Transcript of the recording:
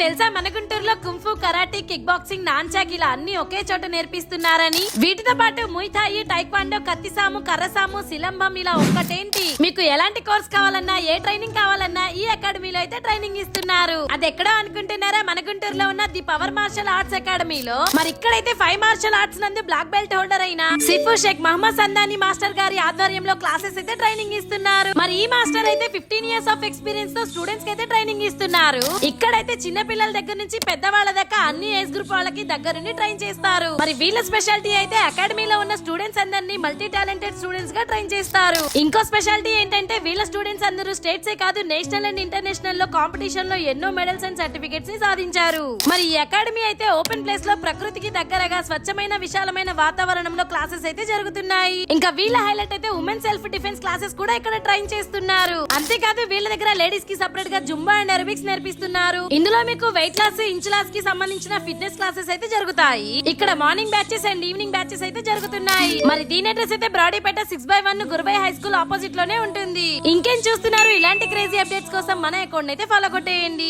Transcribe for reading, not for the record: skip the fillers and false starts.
తెలుసా మన గుంటూరులో kung fu, karate, kick boxing, nunchuck ఇలా అన్ని ఒకే చోట నేర్పిస్తున్నారని. వీటితో పాటు ముయిథాయి, టైక్వాండో, కత్తిసాము, కర్రసాము, సిలంబం ఇలా ఒక్కటేంటి మీకు ఎలాంటి కోర్స్ కావాలన్నా, ఏ ట్రైనింగ్ కావాలన్నా ఈ అకాడమీలో అయితే ట్రైనింగ్ ఇస్తున్నారు. అది ఎక్కడో అనుకుంటున్నారా? మన గుంటూరులో ఉన్న ది పవర్ మార్షల్ ఆర్ట్స్ అకాడమీలో. మరి ఇక్కడైతే 5 మార్షల్ ఆర్ట్స్ నందు బ్లాక్ బెల్ట్ హోల్డర్ అయిన సిఫు షేక్ మహమ్మద్ సందాని మాస్టర్ గారి ఆధ్వర్యంలో క్లాసెస్ అయితే ట్రైనింగ్ ఇస్తున్నారు. మరి ఈ మాస్టర్ అయితే 15 ఇయర్స్ ఆఫ్ ఎక్స్పీరియన్స్ తో స్టూడెంట్స్ కి అయితే ట్రైనింగ్ ఇస్తున్నారు. ఇక్కడైతే చిన్న పిల్లల దగ్గర నుంచి పెద్దవాళ్ళ దాకా అన్ని ఏజ్ గ్రూప్ వాళ్ళకి దగ్గరుండి ట్రైన్ చేస్తారు. మరి వీళ్ళ స్పెషాలిటీ అయితే అకాడమీలో ఉన్న స్టూడెంట్స్ అందరినీ మల్టీ టాలెంటెడ్ స్టూడెంట్స్ గా ట్రైన్ చేస్తారు. ఇంకో స్పెషాలిటీ ఏంటంటే వీళ్ళ స్టూడెంట్స్ అందరూ స్టేట్సే కాదు నేషనల్ అండ్ ఇంటర్నేషనల్ లో కాంపిటీషన్ లో ఎన్నో మెడల్స్ అండ్ సర్టిఫికెట్స్ ని సాధించారు. మరి ఈ అకాడమీ అయితే ఓపెన్ ప్లేస్ లో ప్రకృతికి దగ్గరగా స్వచ్ఛమైన విశాలమైన వాతావరణంలో క్లాసెస్ అయితే జరుగుతున్నాయి. ఇంకా వీళ్ళ హైలైట్ అయితే ఉమెన్ సెల్ఫ్ డిఫెన్స్ క్లాసెస్ కూడా ఇక్కడ ట్రైన్ చేస్తున్నారు. అంతేకాదు వీళ్ళ దగ్గర లేడీస్ కి సెపరేట్ గా జుంబా అండ్ ఎరోబిక్స్ నేర్పిస్తున్నారు. ఇందులో మీకు వెయిట్ లాస్, ఇంచ్ లాస్ కి సంబంధించిన ఫిట్నెస్ క్లాసెస్ అయితే జరుగుతాయి. ఇక్కడ morning batches and evening batches అయితే జరుగుతున్నాయి. మరి దీని అడ్రస్ అయితే బ్రాడీపేట 6/1 గురుబై హై స్కూల్ ఆపోజిట్ లోనే ఉంటుంది. ఇంకేం చూస్తున్నారు? ఇలాంటి క్రేజీ అప్డేట్స్ కోసం మన అకౌంట్ అయితే ఫాలో కొట్టేయండి.